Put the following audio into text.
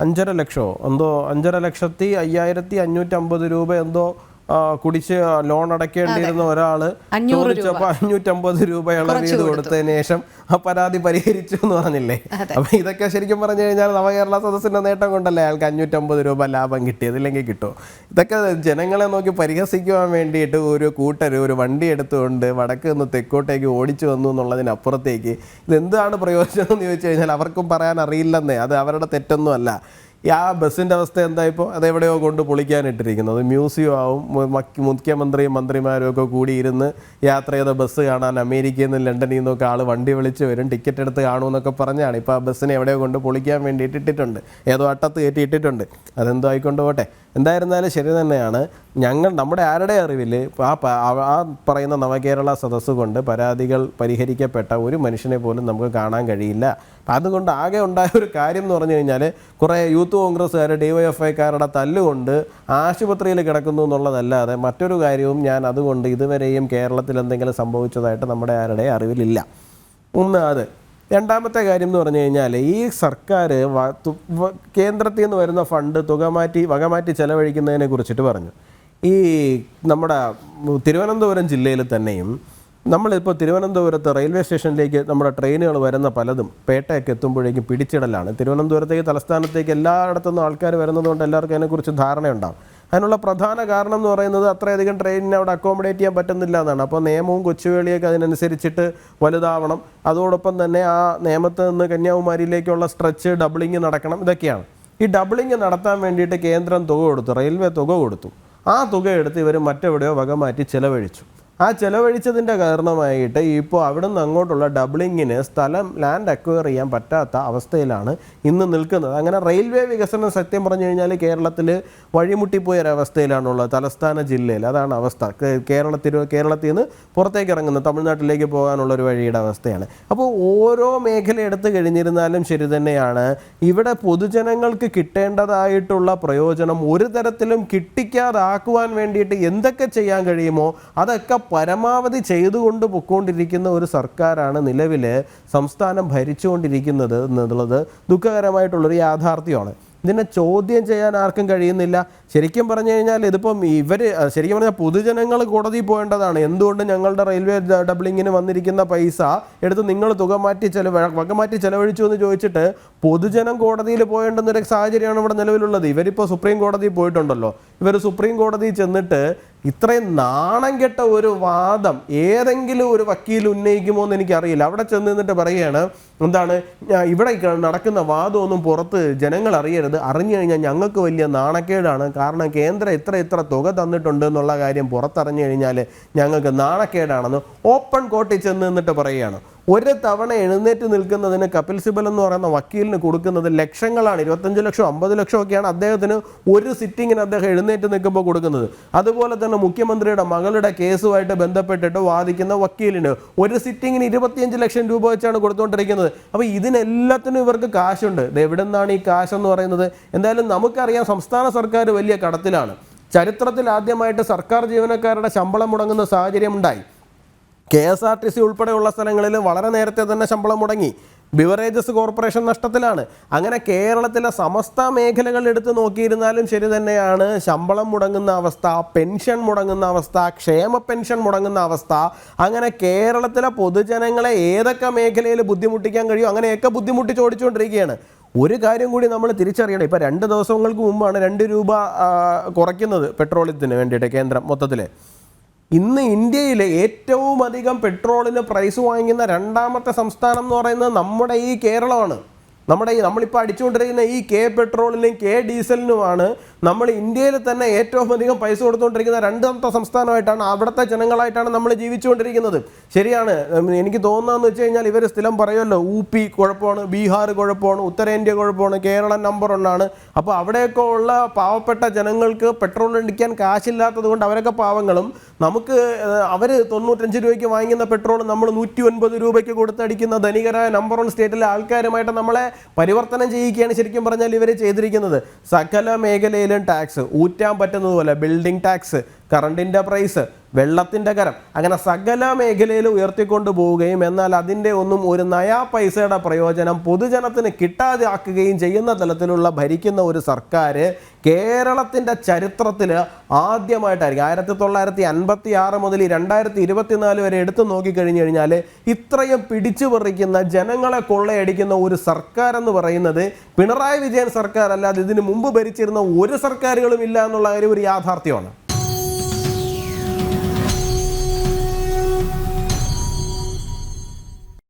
5,50,000 എന്തോ 5,50,550 രൂപ എന്തോ കുടിച്ച് ലോൺ അടയ്ക്കേണ്ടിയിരുന്ന ഒരാൾ ചോദിച്ചപ്പോൾ 550 രൂപ ഇളവ് ചെയ്ത് കൊടുത്തതിന് ശേഷം ആ പരാതി പരിഹരിച്ചു എന്ന് പറഞ്ഞില്ലേ. അപ്പൊ ഇതൊക്കെ ശരിക്കും പറഞ്ഞു കഴിഞ്ഞാൽ നവകേരള സദസ്സിന്റെ നേട്ടം കൊണ്ടല്ലേ അയാൾക്ക് 550 രൂപ ലാഭം കിട്ടിയത്, ഇല്ലെങ്കിൽ കിട്ടുമോ? ഇതൊക്കെ ജനങ്ങളെ നോക്കി പരിഹസിക്കുവാൻ വേണ്ടിയിട്ട് ഒരു ഒരു വണ്ടി എടുത്തുകൊണ്ട് വടക്ക് നിന്ന് തെക്കോട്ടേക്ക് ഓടിച്ചു വന്നു എന്നുള്ളതിനപ്പുറത്തേക്ക് ഇതെന്താണ് പ്രയോജനം എന്ന് ചോദിച്ചു കഴിഞ്ഞാൽ അവർക്കും പറയാൻ അറിയില്ലെന്നേ. അത് അവരുടെ തെറ്റൊന്നും അല്ല. ആ ബസ്സിൻ്റെ അവസ്ഥ എന്താ ഇപ്പോൾ? അതെവിടെയോ കൊണ്ട് പൊളിക്കാനിട്ടിരിക്കുന്നത് മ്യൂസിയം ആവും. മുഖ്യമന്ത്രിയും മന്ത്രിമാരും ഒക്കെ കൂടി ഇരുന്ന് യാത്ര ചെയ്ത ബസ് കാണാൻ അമേരിക്കയിൽ നിന്ന് ലണ്ടനിൽ നിന്നൊക്കെ ആൾ വണ്ടി വിളിച്ച് വരും, ടിക്കറ്റ് എടുത്ത് കാണുമെന്നൊക്കെ പറഞ്ഞാണ് ഇപ്പോൾ ആ ബസ്സിനെ എവിടെയോ കൊണ്ട് പൊളിക്കാൻ വേണ്ടിയിട്ട് ഇട്ടിട്ടുണ്ട്, ഏതോ അട്ടത്ത് കയറ്റി ഇട്ടിട്ടുണ്ട്. അതെന്തോ ആയിക്കൊണ്ട് പോട്ടെ. എന്തായിരുന്നാലും ശരി തന്നെയാണ്. നമ്മുടെ ആരുടെ അറിവിൽ ആ പറയുന്ന നവകേരള സദസ്സ് കൊണ്ട് പരാതികൾ പരിഹരിക്കപ്പെട്ട ഒരു മനുഷ്യനെ പോലും നമുക്ക് കാണാൻ കഴിയില്ല. അപ്പം അതുകൊണ്ട് ആകെ ഉണ്ടായ ഒരു കാര്യം എന്ന് പറഞ്ഞു കഴിഞ്ഞാൽ കുറേ യൂത്ത് കോൺഗ്രസ്സുകാർ DYFIക്കാരുടെ തല്ലുകൊണ്ട് ആശുപത്രിയിൽ കിടക്കുന്നു എന്നുള്ളതല്ലാതെ മറ്റൊരു കാര്യവും ഞാൻ അതുകൊണ്ട് ഇതുവരെയും കേരളത്തിൽ എന്തെങ്കിലും സംഭവിച്ചതായിട്ട് നമ്മുടെ ആരുടെ അറിവിലില്ല. ഒന്ന് അത്. രണ്ടാമത്തെ കാര്യം എന്ന് പറഞ്ഞു കഴിഞ്ഞാൽ ഈ സർക്കാർ കേന്ദ്രത്തിൽ നിന്ന് വരുന്ന ഫണ്ട് വകമാറ്റി ചെലവഴിക്കുന്നതിനെ കുറിച്ചിട്ട് പറഞ്ഞു. ഈ നമ്മുടെ തിരുവനന്തപുരം ജില്ലയിൽ തന്നെയും നമ്മളിപ്പോൾ തിരുവനന്തപുരത്ത് റെയിൽവേ സ്റ്റേഷനിലേക്ക് നമ്മുടെ ട്രെയിനുകൾ വരുന്ന പലതും പേട്ടയൊക്കെ എത്തുമ്പോഴേക്കും പിടിച്ചിടലാണ്. തിരുവനന്തപുരത്തേക്ക് തലസ്ഥാനത്തേക്ക് എല്ലായിടത്തുനിന്നും ആൾക്കാർ വരുന്നതുകൊണ്ട് എല്ലാവർക്കും അതിനെക്കുറിച്ച് ധാരണയുണ്ടാകും. അതിനുള്ള പ്രധാന കാരണം എന്ന് പറയുന്നത് അത്രയധികം ട്രെയിനിനെ അവിടെ അക്കോമഡേറ്റ് ചെയ്യാൻ പറ്റുന്നില്ല എന്നാണ്. അപ്പോൾ നിയമവും കൊച്ചുവേളിയൊക്കെ അതിനനുസരിച്ചിട്ട് വലുതാവണം. അതോടൊപ്പം തന്നെ ആ നിയമത്ത് നിന്ന് കന്യാകുമാരിയിലേക്കുള്ള സ്ട്രെച്ച് ഡബിളിങ് നടക്കണം. ഇതൊക്കെയാണ്. ഈ ഡബിളിങ് നടത്താൻ വേണ്ടിയിട്ട് കേന്ദ്രം തുക കൊടുത്തു, റെയിൽവേ തുക കൊടുത്തു. ആ തുക എടുത്ത് ഇവർ മറ്റെവിടെയോ വകമാറ്റി ചെലവഴിച്ചു. ആ ചെലവഴിച്ചതിൻ്റെ കാരണമായിട്ട് ഇപ്പോൾ അവിടെ നിന്ന് അങ്ങോട്ടുള്ള ഡബിളിങ്ങിന് ലാൻഡ് അക്വയർ ചെയ്യാൻ പറ്റാത്ത അവസ്ഥയിലാണ് ഇന്ന് നിൽക്കുന്നത്. അങ്ങനെ റെയിൽവേ വികസനം സത്യം പറഞ്ഞു കഴിഞ്ഞാൽ കേരളത്തിൽ വഴിമുട്ടിപ്പോയൊരവസ്ഥയിലാണുള്ളത്. തലസ്ഥാന ജില്ലയിൽ അതാണ് അവസ്ഥ. കേരളത്തിൽ നിന്ന് പുറത്തേക്ക് ഇറങ്ങുന്ന തമിഴ്നാട്ടിലേക്ക് പോകാനുള്ളൊരു വഴിയുടെ അവസ്ഥയാണ്. അപ്പോൾ ഓരോ മേഖല എടുത്തു കഴിഞ്ഞിരുന്നാലും ശരി തന്നെയാണ്, ഇവിടെ പൊതുജനങ്ങൾക്ക് കിട്ടേണ്ടതായിട്ടുള്ള പ്രയോജനം ഒരു തരത്തിലും കിട്ടിക്കാതാക്കുവാൻ വേണ്ടിയിട്ട് എന്തൊക്കെ ചെയ്യാൻ കഴിയുമോ അതൊക്കെ പരമാവധി ചെയ്തുകൊണ്ട് പൊയ്ക്കൊണ്ടിരിക്കുന്ന ഒരു സർക്കാരാണ് നിലവിൽ സംസ്ഥാനം ഭരിച്ചുകൊണ്ടിരിക്കുന്നത് എന്നുള്ളത് ദുഃഖകരമായിട്ടുള്ളൊരു യാഥാർത്ഥ്യമാണ്. ഇതിനെ ചോദ്യം ചെയ്യാൻ ആർക്കും കഴിയുന്നില്ല. ശരിക്കും പറഞ്ഞു കഴിഞ്ഞാൽ ഇതിപ്പം ശരിക്കും പറഞ്ഞാൽ പൊതുജനങ്ങൾ കോടതിയിൽ പോകേണ്ടതാണ്. എന്തുകൊണ്ട് ഞങ്ങളുടെ റെയിൽവേ ഡബിളിങ്ങിന് വന്നിരിക്കുന്ന പൈസ എടുത്ത് നിങ്ങൾ വകമാറ്റി ചെലവഴിച്ചു എന്ന് ചോദിച്ചിട്ട് പൊതുജനം കോടതിയിൽ പോകേണ്ടുന്നൊരു സാഹചര്യമാണ് ഇവിടെ നിലവിലുള്ളത്. ഇവരിപ്പോൾ സുപ്രീം കോടതിയിൽ പോയിട്ടുണ്ടല്ലോ. ഇവർ സുപ്രീം കോടതിയിൽ ചെന്നിട്ട് ഇത്രയും നാണം കെട്ട ഒരു വാദം ഏതെങ്കിലും ഒരു വക്കീൽ ഉന്നയിക്കുമോ എന്ന് എനിക്കറിയില്ല. അവിടെ ചെന്ന് നിന്നിട്ട് പറയുകയാണ്, എന്താണ് ഇവിടെ നടക്കുന്ന വാദമൊന്നും പുറത്ത് ജനങ്ങൾ അറിയരുത്, അറിഞ്ഞു കഴിഞ്ഞാൽ ഞങ്ങൾക്ക് വലിയ നാണക്കേടാണ്, കാരണം കേന്ദ്രം ഇത്ര തുക തന്നിട്ടുണ്ട് എന്നുള്ള കാര്യം പുറത്തറിഞ്ഞു കഴിഞ്ഞാൽ ഞങ്ങൾക്ക് നാണക്കേടാണെന്ന് ഓപ്പൺ കോർട്ടിൽ ചെന്ന് നിന്നിട്ട് പറയുകയാണ്. ഒരു തവണ എഴുന്നേറ്റ് നിൽക്കുന്നതിന് കപിൽ സിബൽ എന്ന് പറയുന്ന വക്കീലിന് കൊടുക്കുന്നത് ലക്ഷങ്ങളാണ്. 25 ലക്ഷം 50 ലക്ഷം ഒക്കെയാണ് അദ്ദേഹത്തിന് ഒരു സിറ്റിങ്ങിന് അദ്ദേഹം എഴുന്നേറ്റ് നിൽക്കുമ്പോൾ കൊടുക്കുന്നത്. അതുപോലെ തന്നെ മുഖ്യമന്ത്രിയുടെ മകളുടെ കേസുമായിട്ട് ബന്ധപ്പെട്ടിട്ട് വാദിക്കുന്ന വക്കീലിന് ഒരു സിറ്റിങ്ങിന് 25 ലക്ഷം രൂപ വെച്ചാണ് കൊടുത്തുകൊണ്ടിരിക്കുന്നത്. അപ്പോൾ ഇതിനെല്ലാത്തിനും ഇവർക്ക് കാശുണ്ട്. ഇത് എവിടെ നിന്നാണ് ഈ കാശെന്ന് പറയുന്നത്? എന്തായാലും നമുക്കറിയാം, സംസ്ഥാന സർക്കാർ വലിയ കടത്തിലാണ്. ചരിത്രത്തിൽ ആദ്യമായിട്ട് സർക്കാർ ജീവനക്കാരുടെ ശമ്പളം മുടങ്ങുന്ന സാഹചര്യം ഉണ്ടായി. KSRTC ഉൾപ്പെടെയുള്ള സ്ഥലങ്ങളിൽ വളരെ നേരത്തെ തന്നെ ശമ്പളം മുടങ്ങി. ബിവറേജസ് കോർപ്പറേഷൻ നഷ്ടത്തിലാണ്. അങ്ങനെ കേരളത്തിലെ സമസ്ത മേഖലകൾ എടുത്ത് നോക്കിയിരുന്നാലും ശരി തന്നെയാണ്, ശമ്പളം മുടങ്ങുന്ന അവസ്ഥ, പെൻഷൻ മുടങ്ങുന്ന അവസ്ഥ, ക്ഷേമ പെൻഷൻ മുടങ്ങുന്ന അവസ്ഥ. അങ്ങനെ കേരളത്തിലെ പൊതുജനങ്ങളെ ഏതൊക്കെ മേഖലയിൽ ബുദ്ധിമുട്ടിക്കാൻ കഴിയും അങ്ങനെയൊക്കെ ബുദ്ധിമുട്ടിച്ച് ഓടിച്ചുകൊണ്ടിരിക്കുകയാണ്. ഒരു കാര്യം കൂടി നമ്മൾ തിരിച്ചറിയണം. ഇപ്പോൾ 2 ദിവസങ്ങൾക്ക് മുമ്പാണ് 2 രൂപ കുറയ്ക്കുന്നത് പെട്രോളിയത്തിന് വേണ്ടിയിട്ട് കേന്ദ്രം മൊത്തത്തിൽ. ഇന്ന് ഇന്ത്യയിൽ ഏറ്റവും അധികം പെട്രോളിന് പ്രൈസ് വാങ്ങിക്കുന്ന 2ാമത്തെ സംസ്ഥാനം എന്ന് പറയുന്നത് നമ്മുടെ ഈ കേരളമാണ്. നമ്മളിപ്പോൾ അടിച്ചുകൊണ്ടിരിക്കുന്ന ഈ പെട്രോളിനും ഡീസലിനുമാണ് നമ്മൾ ഇന്ത്യയിൽ തന്നെ ഏറ്റവും അധികം പൈസ കൊടുത്തുകൊണ്ടിരിക്കുന്ന 2ാമത്തെ സംസ്ഥാനമായിട്ടാണ്, അവിടുത്തെ ജനങ്ങളായിട്ടാണ് നമ്മൾ ജീവിച്ചുകൊണ്ടിരിക്കുന്നത്. ശരിയാണ്. എനിക്ക് തോന്നുന്നതെന്ന് വെച്ച് കഴിഞ്ഞാൽ ഇവർ സ്ഥിരം പറയുമല്ലോ, UP കുഴപ്പമാണ്, ബീഹാർ കുഴപ്പമാണ്, ഉത്തരേന്ത്യ കുഴപ്പമാണ്, കേരളം നമ്പർ 1ആണ്. അപ്പോൾ അവിടെയൊക്കെ ഉള്ള പാവപ്പെട്ട ജനങ്ങൾക്ക് പെട്രോൾ അടിക്കാൻ കാശില്ലാത്തത് കൊണ്ട് അവരൊക്കെ പാവങ്ങളും, അവർ 95 രൂപയ്ക്ക് വാങ്ങിക്കുന്ന പെട്രോൾ നമ്മൾ 109 രൂപയ്ക്ക് കൊടുത്തടിക്കുന്ന ധനികരായ നമ്പർ 1 സ്റ്റേറ്റിലെ ആൾക്കാരുമായിട്ട് നമ്മളെ പരിവർത്തനം ചെയ്യുകയാണ് ശരിക്കും പറഞ്ഞാൽ ഇവർ ചെയ്തിരിക്കുന്നത്. സകല മേഖലയിലും ടാക്സ് ഊറ്റാൻ പറ്റുന്നതുപോലെ ബിൽഡിംഗ് ടാക്സ്, കറണ്ടിൻ്റെ പ്രൈസ്, വെള്ളത്തിൻ്റെ കരം, അങ്ങനെ സകല മേഖലയിലും ഉയർത്തിക്കൊണ്ടു പോവുകയും എന്നാൽ അതിൻ്റെ ഒന്നും ഒരു നയാ പൈസയുടെ പ്രയോജനം പൊതുജനത്തിന് കിട്ടാതെ ആക്കുകയും ചെയ്യുന്ന തലത്തിലുള്ള ഭരിക്കുന്ന ഒരു സർക്കാർ കേരളത്തിൻ്റെ ചരിത്രത്തിൽ ആദ്യമായിട്ടായിരിക്കും 1956 മുതൽ 2024 വരെ എടുത്തു നോക്കിക്കഴിഞ്ഞു കഴിഞ്ഞാൽ ഇത്രയും പിടിച്ചു പറിക്കുന്ന ജനങ്ങളെ കൊള്ളയടിക്കുന്ന ഒരു സർക്കാർ എന്ന് പറയുന്നത് പിണറായി വിജയൻ സർക്കാർ അല്ലാതെ ഇതിന് മുമ്പ് ഭരിച്ചിരുന്ന ഒരു സർക്കാരുകളും ഇല്ല എന്നുള്ള കാര്യം ഒരു യാഥാർത്ഥ്യമാണ്.